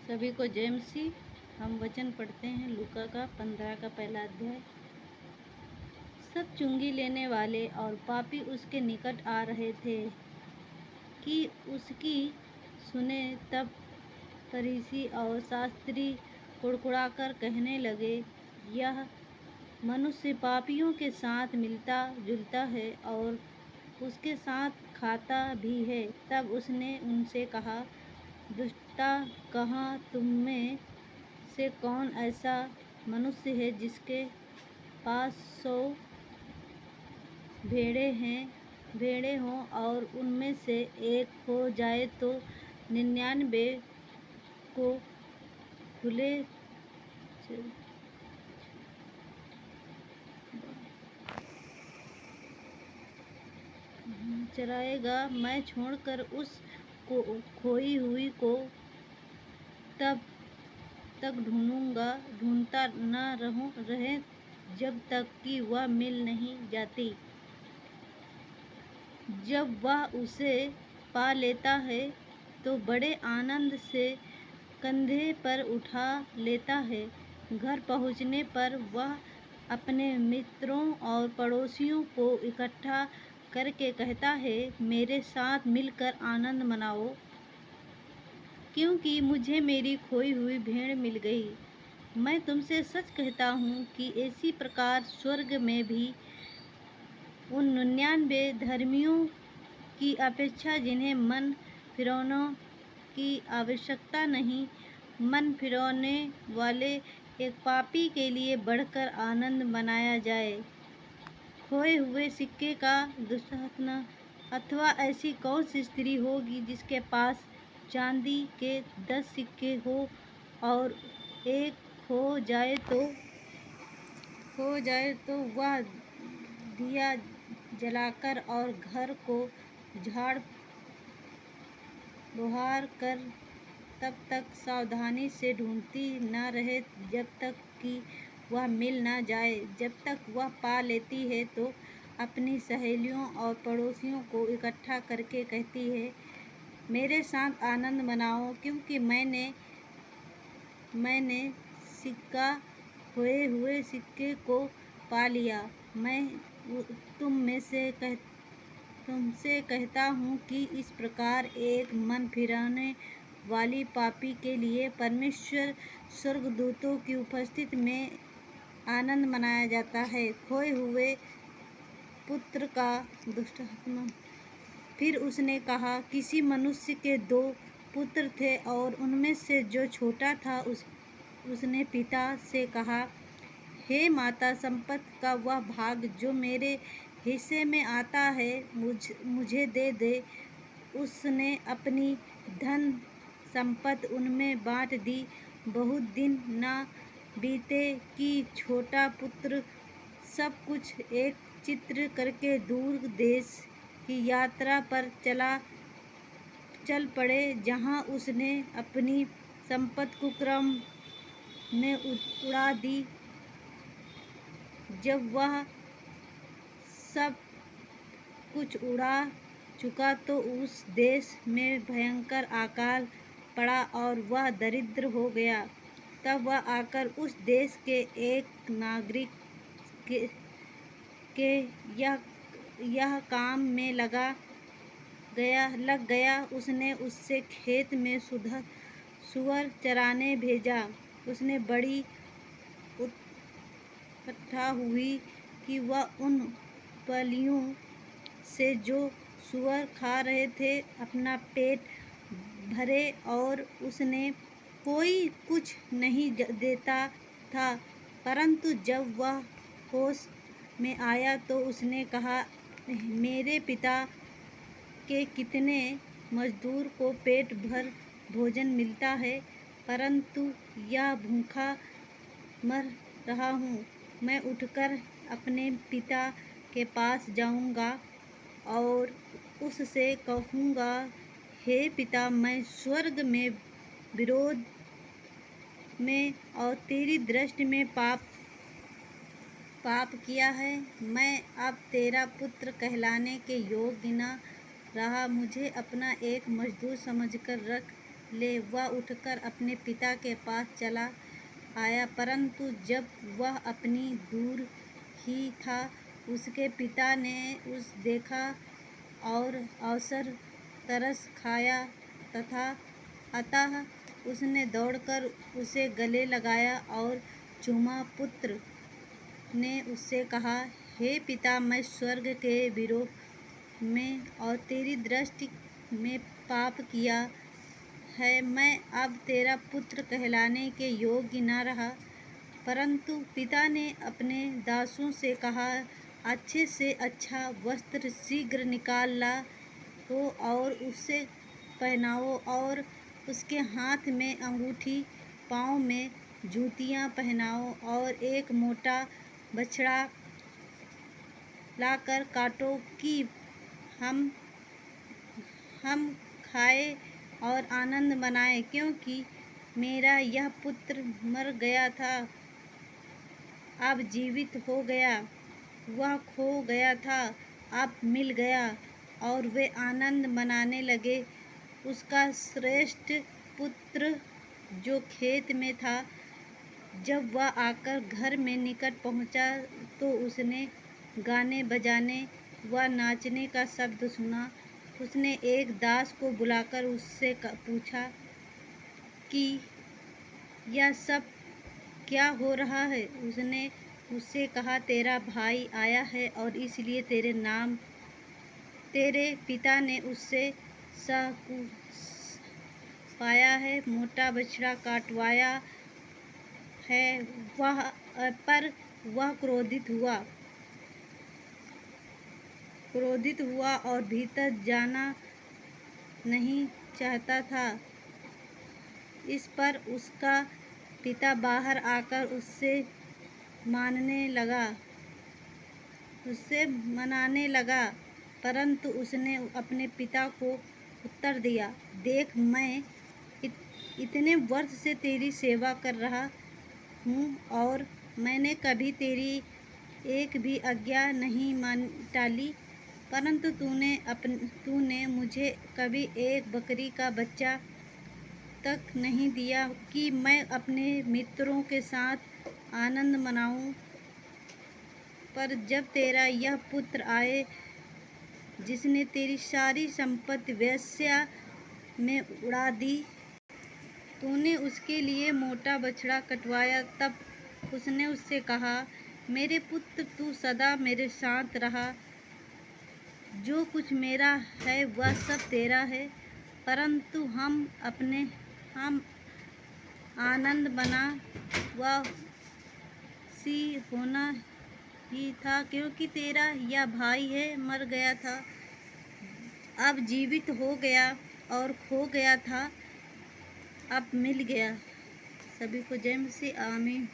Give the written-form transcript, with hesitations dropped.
सभी को जय मसीह। हम वचन पढ़ते हैं लूका का 15 का पहला अध्याय। सब चुंगी लेने वाले और पापी उसके निकट आ रहे थे कि उसकी सुने। तब फरीसी और शास्त्री कुड़कुड़ाकर कहने लगे, यह मनुष्य पापियों के साथ मिलता जुलता है और उसके साथ खाता भी है। तब उसने उनसे कहा, दुष्टता, कहाँ तुम में से कौन ऐसा मनुष्य है जिसके पास 100 भेड़ें हों और उनमें से एक खो जाए तो 99 को खुले चराएगा। मैं छोड़कर उस खोई हुई को तब तक ढूंढता न रहे जब तक कि वह मिल नहीं जाती। जब वह उसे पा लेता है तो बड़े आनंद से कंधे पर उठा लेता है। घर पहुंचने पर वह अपने मित्रों और पड़ोसियों को इकट्ठा करके कहता है, मेरे साथ मिलकर आनंद मनाओ, क्योंकि मुझे मेरी खोई हुई भेड़ मिल गई। मैं तुमसे सच कहता हूँ कि इसी प्रकार स्वर्ग में भी उन 99 धर्मियों की अपेक्षा जिन्हें मन फिराने की आवश्यकता नहीं, मन फिराने वाले एक पापी के लिए बढ़कर आनंद मनाया जाए। खोए हुए सिक्के का दुष्टना, अथवा ऐसी कौन सी स्त्री होगी जिसके पास चांदी के 10 सिक्के हो और एक खो जाए तो वह दिया जलाकर और घर को झाड़ बुहार कर तब तक सावधानी से ढूंढती न रहे जब तक कि वह मिल न जाए। जब तक वह पा लेती है तो अपनी सहेलियों और पड़ोसियों को इकट्ठा करके कहती है, मेरे साथ आनंद मनाओ, क्योंकि मैंने खोए हुए सिक्के को पा लिया। मैं तुमसे कहता हूँ कि इस प्रकार एक मन फिराने वाली पापी के लिए परमेश्वर स्वर्गदूतों की उपस्थिति में आनंद मनाया जाता है। खोए हुए पुत्र का दुष्टात्मा। फिर उसने कहा, किसी मनुष्य के 2 पुत्र थे और उनमें से जो छोटा था उसने पिता से कहा, हे माता, संपत्ति का वह भाग जो मेरे हिस्से में आता है मुझे दे दे। उसने अपनी धन संपत्ति उनमें बांट दी। बहुत दिन न बीते कि छोटा पुत्र सब कुछ एकत्रित करके दूर देश की यात्रा पर चल पड़े, जहाँ उसने अपनी संपत्ति कुकर्म में उड़ा दी। जब वह सब कुछ उड़ा चुका तो उस देश में भयंकर अकाल पड़ा और वह दरिद्र हो गया। तब वह आकर उस देश के एक नागरिक के यह काम में लग गया। उसने उसे खेत में सूअर चराने भेजा। उसने बड़ी उत्कंठा हुई कि वह उन बलियों से जो सूअर खा रहे थे अपना पेट भरे, और उसने कोई कुछ नहीं देता था। परंतु जब वह होश में आया तो उसने कहा, मेरे पिता के कितने मजदूर को पेट भर भोजन मिलता है, परंतु यह भूखा मर रहा हूँ। मैं उठकर अपने पिता के पास जाऊँगा और उससे कहूँगा, हे पिता, मैं स्वर्ग में विरोध में और तेरी दृष्टि में पाप किया है। मैं अब तेरा पुत्र कहलाने के योग्य न रहा। मुझे अपना एक मजदूर समझकर रख। ले वह उठकर अपने पिता के पास चला आया, परंतु जब वह अपनी दूर ही था, उसके पिता ने उसे देखा और अवसर तरस खाया अतः उसने दौड़कर उसे गले लगाया और चूमा। पुत्र ने उससे कहा, हे पिता, मैं स्वर्ग के विरोध में और तेरी दृष्टि में पाप किया है। मैं अब तेरा पुत्र कहलाने के योग्य न रहा। परंतु पिता ने अपने दासों से कहा, अच्छे से अच्छा वस्त्र शीघ्र निकाल लाओ और उसे पहनाओ और उसके हाथ में अंगूठी, पाँव में जूतियाँ पहनाओ और एक मोटा बछड़ा लाकर काटो कि हम खाएं और आनंद मनाएं, क्योंकि मेरा यह पुत्र मर गया था, अब जीवित हो गया, वह खो गया था, अब मिल गया। और वे आनंद मनाने लगे। उसका श्रेष्ठ पुत्र जो खेत में था, जब वह आकर घर में निकट पहुंचा तो उसने गाने बजाने व नाचने का शब्द सुना। उसने एक दास को बुलाकर उससे पूछा कि यह सब क्या हो रहा है। उसने उससे कहा, तेरा भाई आया है और इसलिए तेरे पिता ने उससे पाया है, मोटा बछड़ा काटवाया है। पर वह क्रोधित हुआ और भीतर जाना नहीं चाहता था। इस पर उसका पिता बाहर आकर उससे मनाने लगा, परंतु उसने अपने पिता को उत्तर दिया, देख, मैं इतने वर्ष से तेरी सेवा कर रहा हूँ और मैंने कभी तेरी एक भी आज्ञा नहीं टाली, परंतु तूने मुझे कभी एक बकरी का बच्चा तक नहीं दिया कि मैं अपने मित्रों के साथ आनंद मनाऊं। पर जब तेरा यह पुत्र आए, जिसने तेरी सारी संपत्ति वेश्या में उड़ा दी, तूने उसके लिए मोटा बछड़ा कटवाया। तब उसने उससे कहा, मेरे पुत्र, तू सदा मेरे साथ रहा, जो कुछ मेरा है वह सब तेरा है, परंतु हम आनंद मना वह सी होना ही था, क्योंकि तेरा यह भाई है, मर गया था, अब जीवित हो गया, और खो गया था, अब मिल गया। सभी को जय मसीह। आमीन।